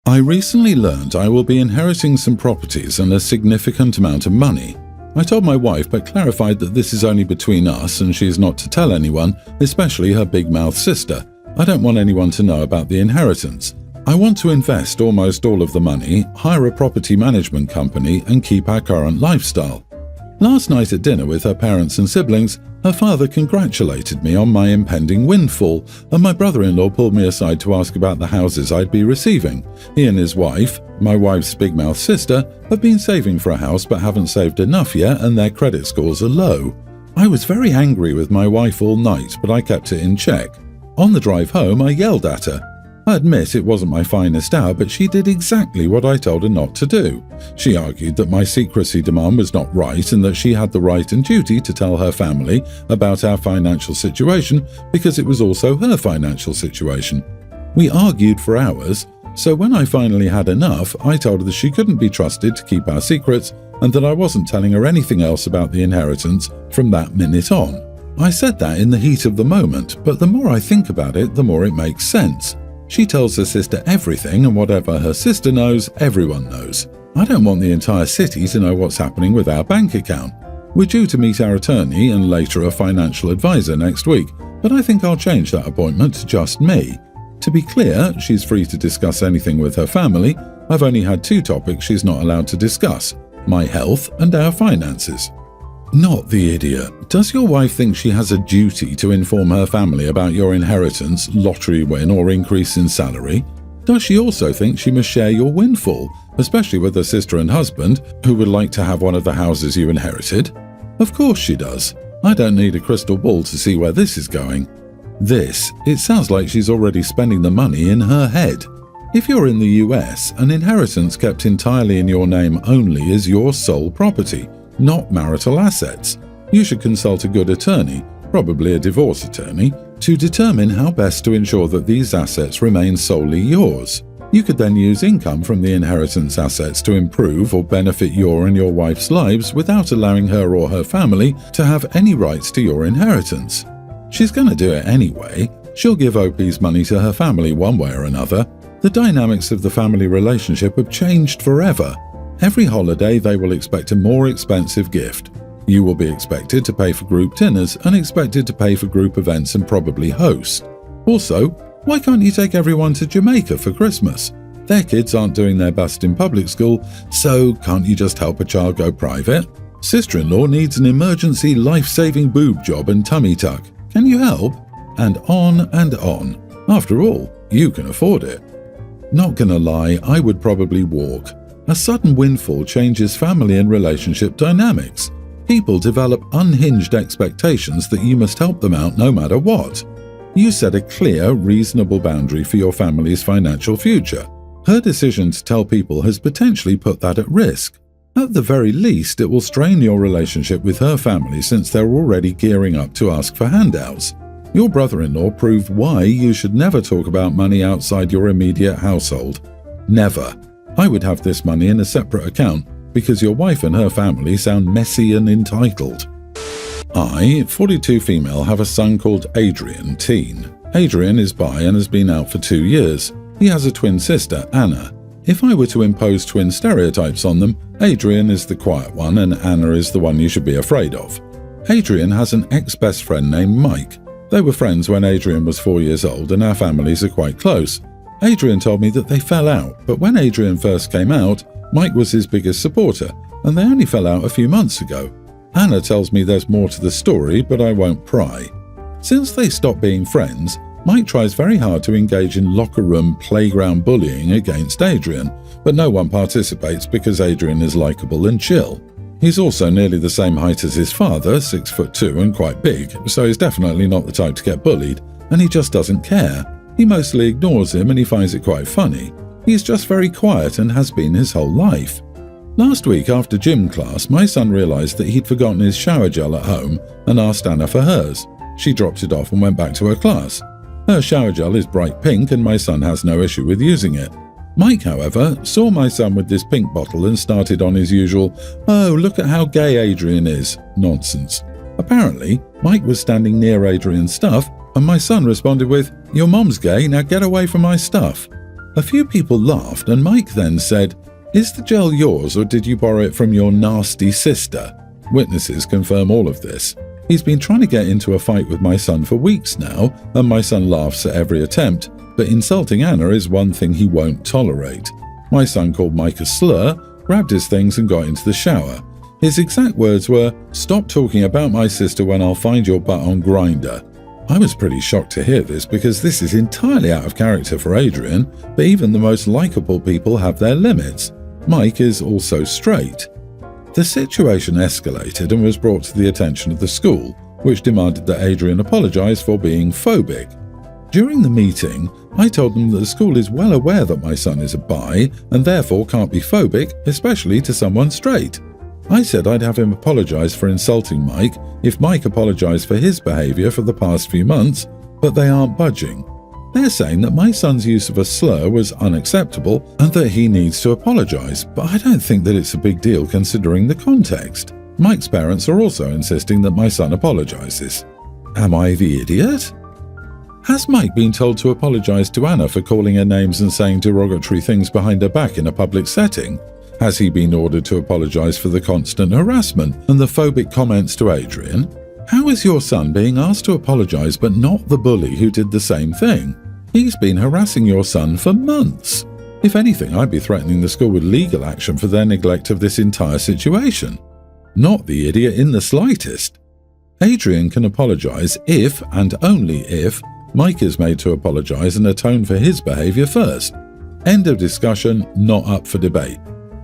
I recently learned I will be inheriting some properties and a significant amount of money. I told my wife but clarified that this is only between us and she is not to tell anyone, especially her big-mouth sister. I don't want anyone to know about the inheritance. I want to invest almost all of the money, hire a property management company and keep our current lifestyle. Last night at dinner with her parents and siblings, her father congratulated me on my impending windfall, and my brother-in-law pulled me aside to ask about the houses I'd be receiving. He and his wife, my wife's big-mouth sister, have been saving for a house but haven't saved enough yet and their credit scores are low. I was very angry with my wife all night, but I kept it in check. On the drive home, I yelled at her. I admit it wasn't my finest hour, but she did exactly what I told her not to do. She argued that my secrecy demand was not right and that she had the right and duty to tell her family about our financial situation because it was also her financial situation. We argued for hours, so when I finally had enough, I told her that she couldn't be trusted to keep our secrets and that I wasn't telling her anything else about the inheritance from that minute on. I said that in the heat of the moment, but the more I think about it, the more it makes sense. She tells her sister everything, and whatever her sister knows, everyone knows. I don't want the entire city to know what's happening with our bank account. We're due to meet our attorney and later a financial advisor next week, but I think I'll change that appointment to just me. To be clear, she's free to discuss anything with her family. I've only had 2 topics she's not allowed to discuss: my health and our finances. Not the idiot. Does your wife think she has a duty to inform her family about your inheritance, lottery win, or increase in salary? Does she also think she must share your windfall, especially with her sister and husband, who would like to have one of the houses you inherited? Of course she does. I don't need a crystal ball to see where this is going. It sounds like she's already spending the money in her head. If you're in the US, an inheritance kept entirely in your name only is your sole property, not marital assets. You should consult a good attorney, probably a divorce attorney, to determine how best to ensure that these assets remain solely yours. You could then use income from the inheritance assets to improve or benefit your and your wife's lives without allowing her or her family to have any rights to your inheritance. She's going to do it anyway. She'll give OP's money to her family one way or another. The dynamics of the family relationship have changed forever. Every holiday they will expect a more expensive gift. You will be expected to pay for group dinners and expected to pay for group events and probably host. Also, why can't you take everyone to Jamaica for Christmas? Their kids aren't doing their best in public school, so can't you just help a child go private? Sister-in-law needs an emergency life-saving boob job and tummy tuck. Can you help? And on and on. After all, you can afford it. Not gonna lie, I would probably walk. A sudden windfall changes family and relationship dynamics. People develop unhinged expectations that you must help them out no matter what. You set a clear, reasonable boundary for your family's financial future. Her decision to tell people has potentially put that at risk. At the very least, it will strain your relationship with her family since they're already gearing up to ask for handouts. Your brother-in-law proved why you should never talk about money outside your immediate household. Never. I would have this money in a separate account because your wife and her family sound messy and entitled. I, 42 female, have a son called Adrian, teen. Adrian is bi and has been out for 2 years. He has a twin sister, Anna. If I were to impose twin stereotypes on them, Adrian is the quiet one and Anna is the one you should be afraid of. Adrian has an ex-best friend named Mike. They were friends when Adrian was 4 years old and our families are quite close. Adrian told me that they fell out, but when Adrian first came out, Mike was his biggest supporter, and they only fell out a few months ago. Anna tells me there's more to the story, but I won't pry. Since they stopped being friends, Mike tries very hard to engage in locker room, playground bullying against Adrian, but no one participates because Adrian is likable and chill. He's also nearly the same height as his father, 6'2" and quite big, so he's definitely not the type to get bullied, and he just doesn't care. He mostly ignores him and he finds it quite funny. He's just very quiet and has been his whole life. Last week after gym class, my son realized that he'd forgotten his shower gel at home and asked Anna for hers. She dropped it off and went back to her class. Her shower gel is bright pink and my son has no issue with using it. Mike, however, saw my son with this pink bottle and started on his usual, "Oh, look at how gay Adrian is" nonsense. Apparently, Mike was standing near Adrian's stuff and my son responded with, "Your mom's gay, now get away from my stuff." A few people laughed and Mike then said, "Is the gel yours or did you borrow it from your nasty sister?" Witnesses confirm all of this. He's been trying to get into a fight with my son for weeks now, and my son laughs at every attempt, but insulting Anna is one thing he won't tolerate. My son called Mike a slur, grabbed his things and got into the shower. His exact words were, "Stop talking about my sister when I'll find your butt on Grindr." I was pretty shocked to hear this because this is entirely out of character for Adrian, but even the most likable people have their limits. Mike is also straight. The situation escalated and was brought to the attention of the school, which demanded that Adrian apologize for being phobic. During the meeting, I told them that the school is well aware that my son is a bi and therefore can't be phobic, especially to someone straight. I said I'd have him apologize for insulting Mike if Mike apologized for his behavior for the past few months, but they aren't budging. They're saying that my son's use of a slur was unacceptable and that he needs to apologize, but I don't think that it's a big deal considering the context. Mike's parents are also insisting that my son apologizes. Am I the idiot? Has Mike been told to apologize to Anna for calling her names and saying derogatory things behind her back in a public setting? Has he been ordered to apologize for the constant harassment and the phobic comments to Adrian? How is your son being asked to apologize but not the bully who did the same thing? He's been harassing your son for months. If anything, I'd be threatening the school with legal action for their neglect of this entire situation. Not the idiot in the slightest. Adrian can apologize if, and only if, Mike is made to apologize and atone for his behavior first. End of discussion, not up for debate.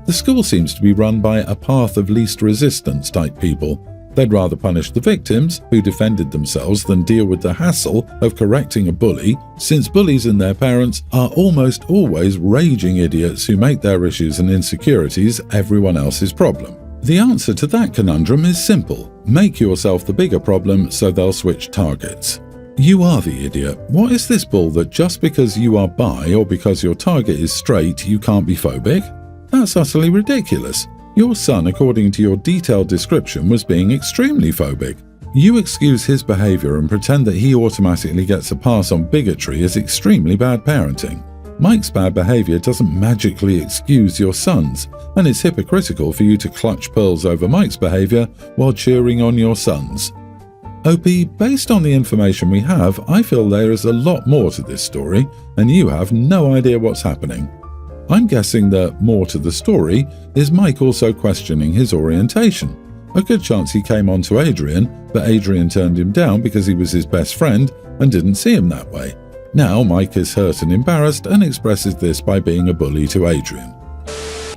The school seems to be run by a path of least resistance type people. They'd rather punish the victims, who defended themselves, than deal with the hassle of correcting a bully, since bullies and their parents are almost always raging idiots who make their issues and insecurities everyone else's problem. The answer to that conundrum is simple. Make yourself the bigger problem so they'll switch targets. You are the idiot. What is this bull that just because you are bi or because your target is straight, you can't be phobic? That's utterly ridiculous. Your son, according to your detailed description, was being extremely phobic. You excuse his behavior and pretend that he automatically gets a pass on bigotry is extremely bad parenting. Mike's bad behavior doesn't magically excuse your son's, and it's hypocritical for you to clutch pearls over Mike's behavior while cheering on your son's. OP, based on the information we have, I feel there is a lot more to this story, and you have no idea what's happening. I'm guessing that more to the story is Mike also questioning his orientation. A good chance he came on to Adrian, but Adrian turned him down because he was his best friend and didn't see him that way. Now Mike is hurt and embarrassed and expresses this by being a bully to Adrian.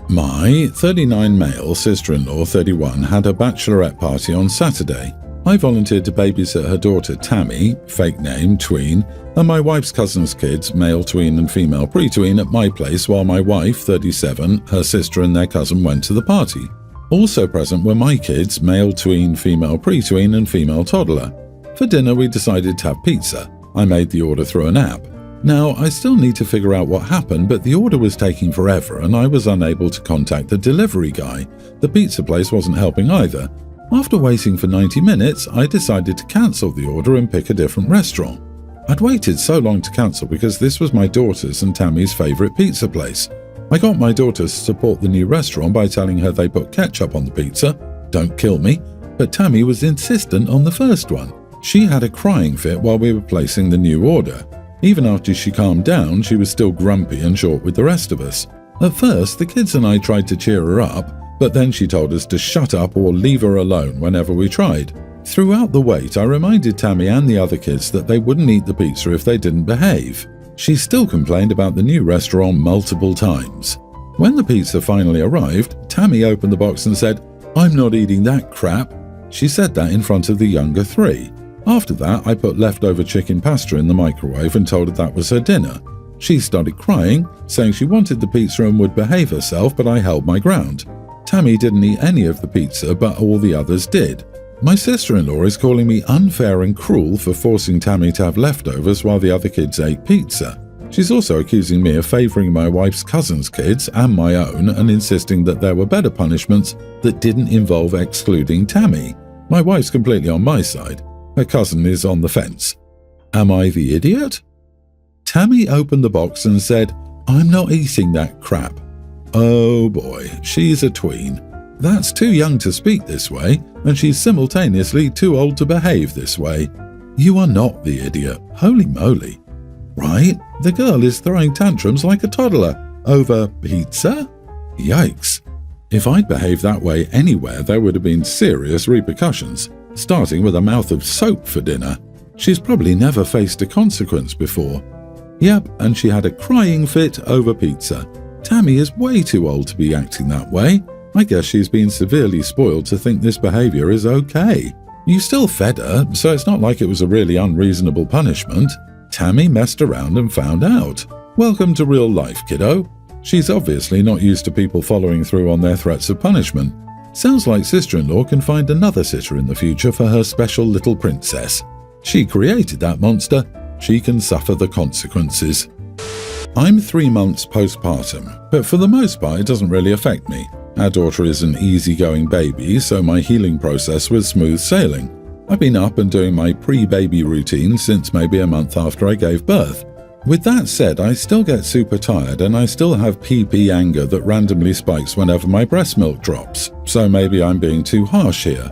My 39 male sister-in-law 31 had a bachelorette party on Saturday. I volunteered to babysit her daughter Tammy, fake name Tween, and my wife's cousin's kids, male tween and female pre-tween, at my place while my wife, 37, her sister and their cousin went to the party. Also present were my kids, male tween, female pre-tween and female toddler. For dinner we decided to have pizza. I made the order through an app. Now, I still need to figure out what happened, but the order was taking forever and I was unable to contact the delivery guy. The pizza place wasn't helping either. After waiting for 90 minutes, I decided to cancel the order and pick a different restaurant. I'd waited so long to cancel because this was my daughter's and Tammy's favourite pizza place. I got my daughter to support the new restaurant by telling her they put ketchup on the pizza. Don't kill me. But Tammy was insistent on the first one. She had a crying fit while we were placing the new order. Even after she calmed down, she was still grumpy and short with the rest of us. At first, the kids and I tried to cheer her up, but then she told us to shut up or leave her alone whenever we tried. Throughout the wait, I reminded Tammy and the other kids that they wouldn't eat the pizza if they didn't behave. She still complained about the new restaurant multiple times. When the pizza finally arrived, Tammy opened the box and said, "I'm not eating that crap." She said that in front of the younger three. After that, I put leftover chicken pasta in the microwave and told her that was her dinner. She started crying, saying she wanted the pizza and would behave herself, but I held my ground. Tammy didn't eat any of the pizza, but all the others did. My sister-in-law is calling me unfair and cruel for forcing Tammy to have leftovers while the other kids ate pizza. She's also accusing me of favouring my wife's cousin's kids and my own and insisting that there were better punishments that didn't involve excluding Tammy. My wife's completely on my side. Her cousin is on the fence. Am I the idiot? Tammy opened the box and said, I'm not eating that crap. Oh boy, she's a tween. That's too young to speak this way, and she's simultaneously too old to behave this way. You are not the idiot. Holy moly. Right? The girl is throwing tantrums like a toddler over pizza? Yikes. If I'd behaved that way anywhere, there would have been serious repercussions, starting with a mouth of soap for dinner. She's probably never faced a consequence before. Yep, and she had a crying fit over pizza. Tammy is way too old to be acting that way. I guess she's been severely spoiled to think this behavior is okay. You still fed her, so it's not like it was a really unreasonable punishment. Tammy messed around and found out. Welcome to real life, kiddo. She's obviously not used to people following through on their threats of punishment. Sounds like sister-in-law can find another sitter in the future for her special little princess. She created that monster. She can suffer the consequences. I'm 3 months postpartum, but for the most part it doesn't really affect me. Our daughter is an easygoing baby, so my healing process was smooth sailing. I've been up and doing my pre-baby routine since maybe a month after I gave birth. With that said, I still get super tired and I still have PP anger that randomly spikes whenever my breast milk drops, so maybe I'm being too harsh here.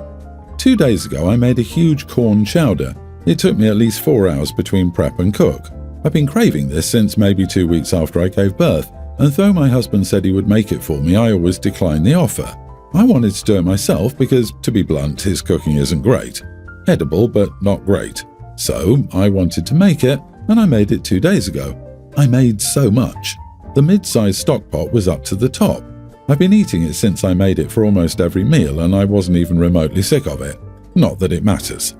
2 days ago I made a huge corn chowder. It took me at least 4 hours between prep and cook. I've been craving this since maybe 2 weeks after I gave birth, and though my husband said he would make it for me, I always declined the offer. I wanted to do it myself because, to be blunt, his cooking isn't great. Edible, but not great. So I wanted to make it, and I made it 2 days ago. I made so much. The mid-sized stock pot was up to the top. I've been eating it since I made it for almost every meal, and I wasn't even remotely sick of it. Not that it matters.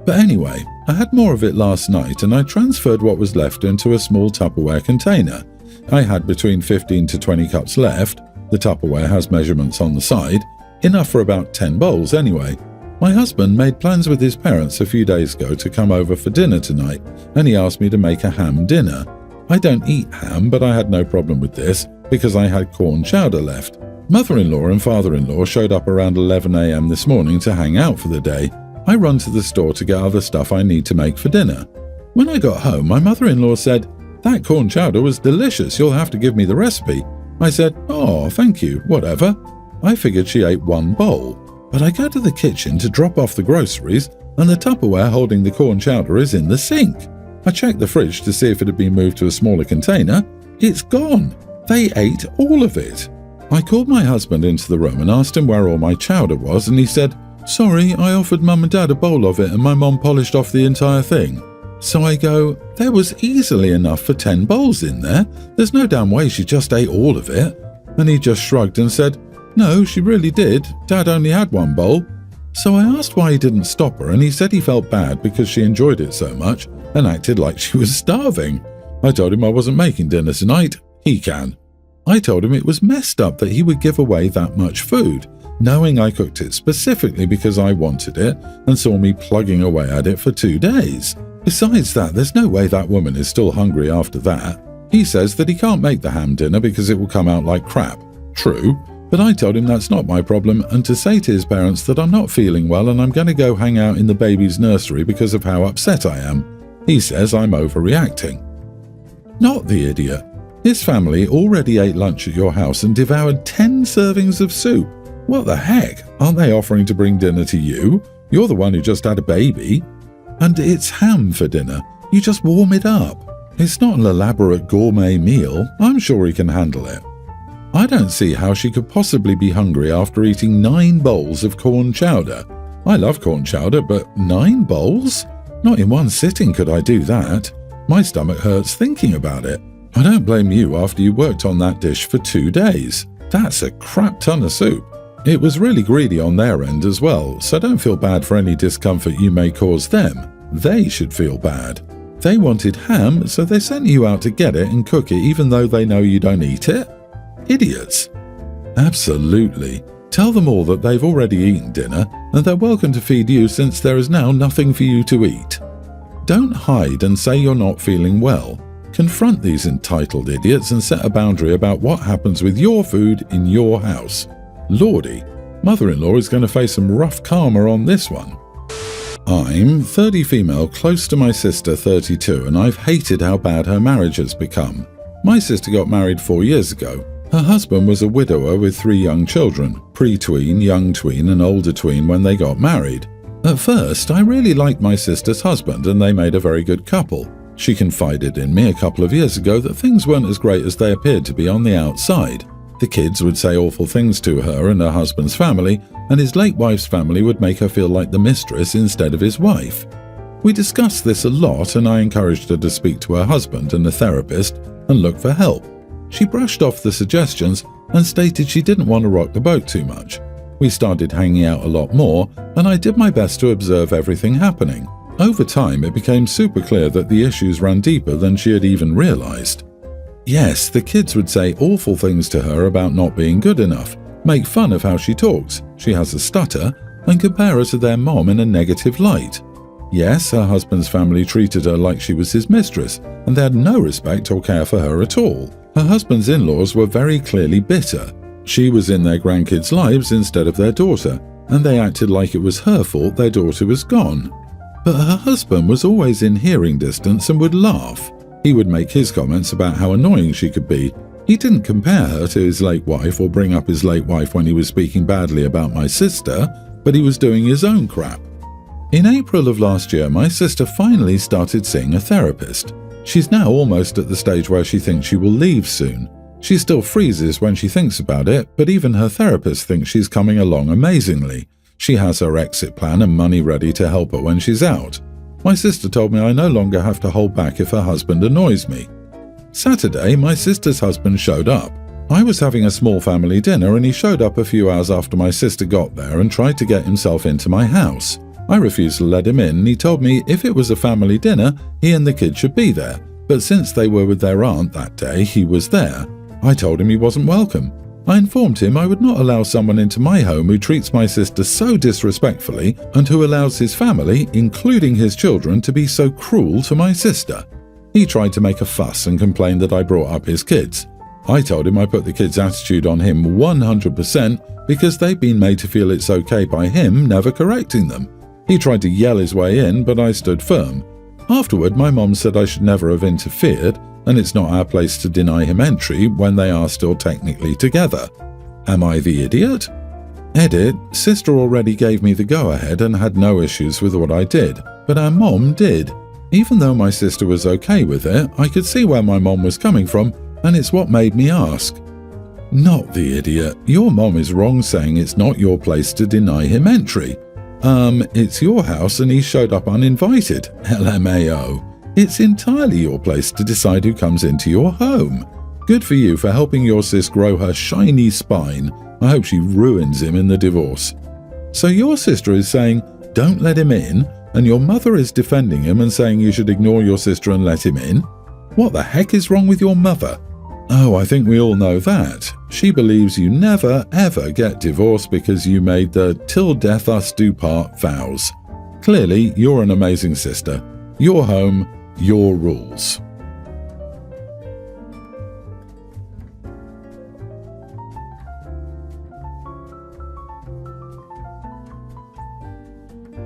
But anyway, I had more of it last night, and I transferred what was left into a small Tupperware container. I had between 15 to 20 cups left. The Tupperware has measurements on the side, enough for about 10 bowls anyway. My husband made plans with his parents a few days ago to come over for dinner tonight, and he asked me to make a ham dinner. I don't eat ham, but I had no problem with this because I had corn chowder left. Mother-in-law and father-in-law showed up around 11 a.m. this morning to hang out for the day. I run to the store to get other stuff I need to make for dinner. When I got home, my mother-in-law said, "That corn chowder was delicious, you'll have to give me the recipe." I said, "Oh, thank you, whatever." I figured she ate 1 bowl. But I go to the kitchen to drop off the groceries, and the Tupperware holding the corn chowder is in the sink. I checked the fridge to see if it had been moved to a smaller container. It's gone. They ate all of it. I called my husband into the room and asked him where all my chowder was, and he said, "Sorry, I offered Mum and Dad a bowl of it and my mom polished off the entire thing." So I go, "There was easily enough for 10 bowls in there. There's no damn way she just ate all of it." And he just shrugged and said, "No, she really did. Dad only had 1 bowl." So I asked why he didn't stop her, and he said he felt bad because she enjoyed it so much and acted like she was starving. I told him I wasn't making dinner tonight. He can. I told him it was messed up that he would give away that much food, knowing I cooked it specifically because I wanted it and saw me plugging away at it for 2 days. Besides that, there's no way that woman is still hungry after that. He says that he can't make the ham dinner because it will come out like crap. True. But I told him that's not my problem and to say to his parents that I'm not feeling well and I'm going to go hang out in the baby's nursery because of how upset I am. He says I'm overreacting. Not the idiot. His family already ate lunch at your house and devoured 10 servings of soup. What the heck? Aren't they offering to bring dinner to you? You're the one who just had a baby. And it's ham for dinner. You just warm it up. It's not an elaborate gourmet meal. I'm sure he can handle it. I don't see how she could possibly be hungry after eating 9 bowls of corn chowder. I love corn chowder, but 9 bowls? Not in one sitting could I do that. My stomach hurts thinking about it. I don't blame you after you worked on that dish for 2 days. That's a crap ton of soup. It was really greedy on their end as well, so don't feel bad for any discomfort you may cause them. They should feel bad. They wanted ham, so they sent you out to get it and cook it even though they know you don't eat it? Idiots. Absolutely. Tell them all that they've already eaten dinner and they're welcome to feed you since there is now nothing for you to eat. Don't hide and say you're not feeling well. Confront these entitled idiots and set a boundary about what happens with your food in your house. Lordy, mother-in-law is going to face some rough karma on this one. I'm 30 female, close to my sister 32, and I've hated how bad her marriage has become. My sister got married 4 years ago. Her husband was a widower with 3 young children, pre-tween, young tween and older tween when they got married. At first, I really liked my sister's husband and they made a very good couple. She confided in me a couple of years ago that things weren't as great as they appeared to be on the outside. The kids would say awful things to her and her husband's family, and his late wife's family would make her feel like the mistress instead of his wife. We discussed this a lot and I encouraged her to speak to her husband and a therapist and look for help. She brushed off the suggestions and stated she didn't want to rock the boat too much. We started hanging out a lot more and I did my best to observe everything happening. Over time, it became super clear that the issues ran deeper than she had even realized. Yes, the kids would say awful things to her about not being good enough, make fun of how she talks, she has a stutter, and compare her to their mom in a negative light. Yes, her husband's family treated her like she was his mistress, and they had no respect or care for her at all. Her husband's in-laws were very clearly bitter. She was in their grandkids' lives instead of their daughter, and they acted like it was her fault their daughter was gone. But her husband was always in hearing distance and would laugh. He would make his comments about how annoying she could be. He didn't compare her to his late wife or bring up his late wife when he was speaking badly about my sister, but he was doing his own crap. In April of last year, my sister finally started seeing a therapist. She's now almost at the stage where she thinks she will leave soon. She still freezes when she thinks about it, but even her therapist thinks she's coming along amazingly. She has her exit plan and money ready to help her when she's out. My sister told me I no longer have to hold back if her husband annoys me. Saturday, my sister's husband showed up. I was having a small family dinner and he showed up a few hours after my sister got there and tried to get himself into my house. I refused to let him in and he told me if it was a family dinner, he and the kids should be there, but since they were with their aunt that day, he was there. I told him he wasn't welcome. I informed him I would not allow someone into my home who treats my sister so disrespectfully and who allows his family, including his children, to be so cruel to my sister. He tried to make a fuss and complained that I brought up his kids. I told him I put the kids' attitude on him 100% because they've been made to feel it's okay by him never correcting them. He tried to yell his way in, but I stood firm. Afterward, my mom said I should never have interfered, and it's not our place to deny him entry when they are still technically together. Am I the idiot? Edit, sister already gave me the go-ahead and had no issues with what I did, but our mom did. Even though my sister was okay with it, I could see where my mom was coming from, and it's what made me ask. Not the idiot. Your mom is wrong saying it's not your place to deny him entry. It's your house and he showed up uninvited. LMAO. It's entirely your place to decide who comes into your home. Good for you for helping your sis grow her shiny spine. I hope she ruins him in the divorce. So your sister is saying, don't let him in, and your mother is defending him and saying you should ignore your sister and let him in? What the heck is wrong with your mother? Oh, I think we all know that. She believes you never ever get divorced because you made the till death us do part vows. Clearly, you're an amazing sister. Your home, your rules.